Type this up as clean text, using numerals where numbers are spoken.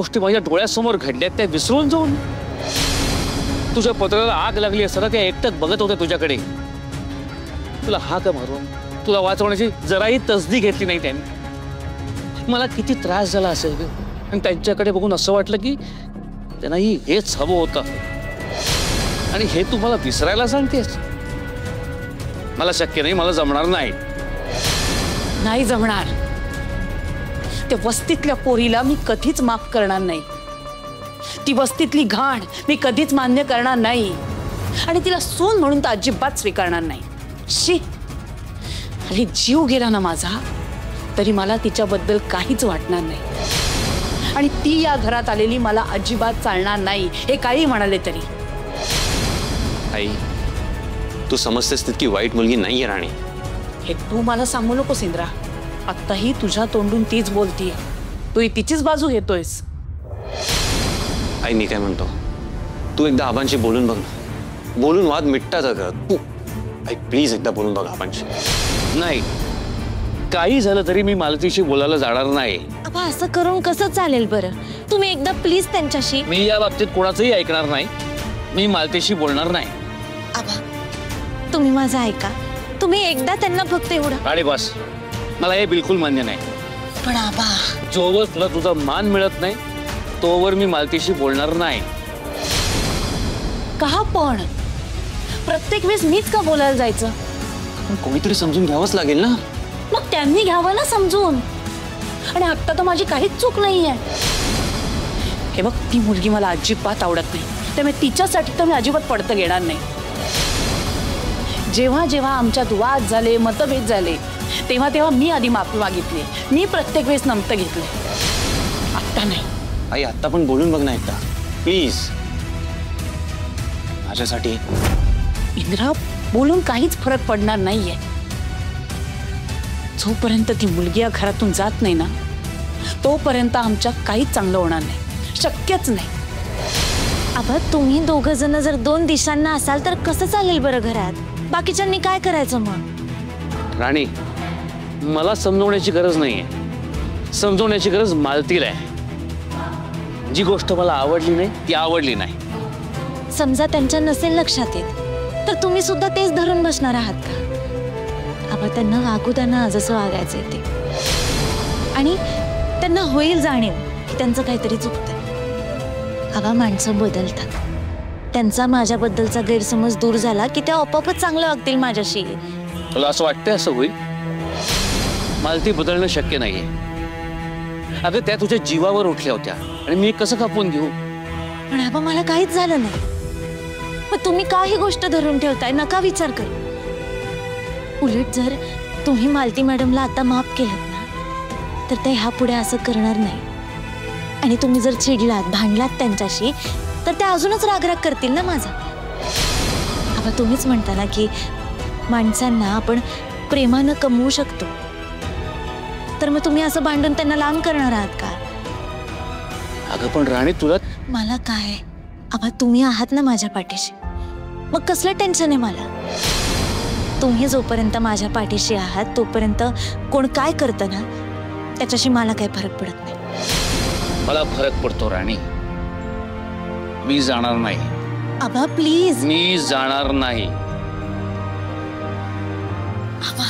गोष्टी माझ्या डोळ्यासमोर घडल्यात त्या विसरून जाऊन तुझ्या पत्राला आग लागली असताना त्या एकटक बघत होत्या तुझ्याकडे. तुला हाक मारून तुला वाचवण्याची जराही तसदी घेतली नाही त्यांनी. मला किती त्रास झाला असेल आणि त्यांच्याकडे बघून असं वाटलं की त्यांनाही हेच हवं होतं आणि हे तू मला विसरायला सांगतेस. मला शक्य नाही, मला जमणार नाही. नाही जमणार. त्या वस्तीतल्या पोरीला मी कधीच माफ करणार नाही. ती वस्तीतली घाण मी कधीच मान्य करणार नाही आणि तिला सून म्हणून तर अजिबात स्वीकारणार नाही. शी, आणि जीव गेला ना माझा तरी मला तिच्याबद्दल काहीच वाटणार नाही आणि ती या घरात आलेली मला अजिबात चालणार नाही, हे काही म्हणाले तरी. आई, तू समजतेस तितकी वाईट मुलगी नाहीये राणी. हे तू मला सांगू नकोस इंद्रा. आत्ताही तुझ्या तोंडून तीच बोलतीये, तू तिचीच बाजू घेतोयस. आई, मी काय म्हणतो, तू एकदा आबांशी बोलून बघ ना. बोलून वाद मिटतात अगं. तू आई प्लीज एकदा बोलून बघ आबांशी. नाही, काही झालं तरी मी मालतीशी बोलायला जाणार नाही. आबा, असं करून कसं चालेल बरं? तुम्ही एकदा प्लीज त्यांच्याशी. मी या बाबतीत कोणाचंही ऐकणार नाही. मी मालतीशी बोलणार नाही. आबा, तुम्ही माझं ऐका. तुम्ही एकदा त्यांना फक्त एवढं. अरे बस, मला हे बिलकुल मान्य नाही. पण आबा, जोवर तुला तुझा मान मिळत नाही तोवर मी मालतीशी बोलणार नाही. का पण प्रत्येक वेळेस मीच का बोलायला जायचं? पण कोणीतरी समजून घ्यावंच लागेल ना. मग त्यांनी घ्यावं ना समजून. आणि आता तर माझी काहीच चूक नाहीये. हे बघ, ती मुलगी मला अजिबात आवडत नाही, त्यामुळे तिच्यासाठी तर मी अजिबात पडतं घेणार नाही. जेव्हा जेव्हा आमच्यात वाद झाले, मतभेद झाले, तेव्हा तेव्हा मी आधी माफी मागितली. मी प्रत्येक वेळेस नमतं घेतले. आत्ता नाही. आई, आत्ता पण बोलून बघ ना एकदा प्लीज माझ्यासाठी. इंद्रा, बोलून काहीच फरक पडणार नाहीये. जोपर्यंत ती मुलगी या घरातून जात नाही ना तोपर्यंत आमच्या काहीच चांगलं होणार नाही. शक्यच नाही. आबा, तुम्ही दोघं जण जर दोन दिशांना असाल तर कसं चालेल बरं घरात? बाकीच्यांनी काय करायचं मग? राणी, मला समजवण्याची गरज नाहीये. समजवण्याची गरज मालतीला आहे. जी गोष्ट मला आवडली नाही ती आवडली नाही. समजा त्यांच्या नसेल लक्षात येत तर तुम्ही सुद्धा तेच धरून बसणार आहात का? आबा, त्यांना वागू त्यांना जसं वागायचंय ते. आणि त्यांना होईल जाणीव की त्यांचं काहीतरी चुकतंय. आबा, माणसं बदलतात. त्यांचा माझ्याबद्दलचा गैरसमज दूर झाला की त्या आपोआपच चांगलं वागतील माझ्याशी. तुला असं वाटतंय असं होईल? मालती बदलणं शक्य नाहीये. अगं, त्या तुझ्या जीवावर उठल्या होत्या आणि मी कसं कापून घेऊ? पण आबा, मला काहीच झालं नाही. मग तुम्ही का ही गोष्ट धरून ठेवताय? नका विचार करू. उलट जर तुम्ही मालती मॅडमला आता माफ केलं ना तर ते ह्यापुढे असं करणार नाही. आणि तुम्ही जर चिडलात, भांडलात त्यांच्याशी तर त्या अजूनच रागराग करतील ना माझा. आबा, तुम्हीच म्हणता ना की माणसांना आपण प्रेमानं कमवू शकतो. तर मग तुम्ही असं भांडून त्यांना लांब करणार आहात का? अगं पण राणी, तुला मला काय आबा, तुम्ही आहात ना माझ्या पाठीशी. मग कसलं टेन्शन आहे मला? तुम्ही जोपर्यंत माझ्या पाठीशी आहात तोपर्यंत कोण काय करतं ना त्याच्याशी मला काही फरक पडत नाही. मला फरक पडतो राणी. मी जाणार नाही. आबा, प्लीज. मी जाणार नाही. आबा,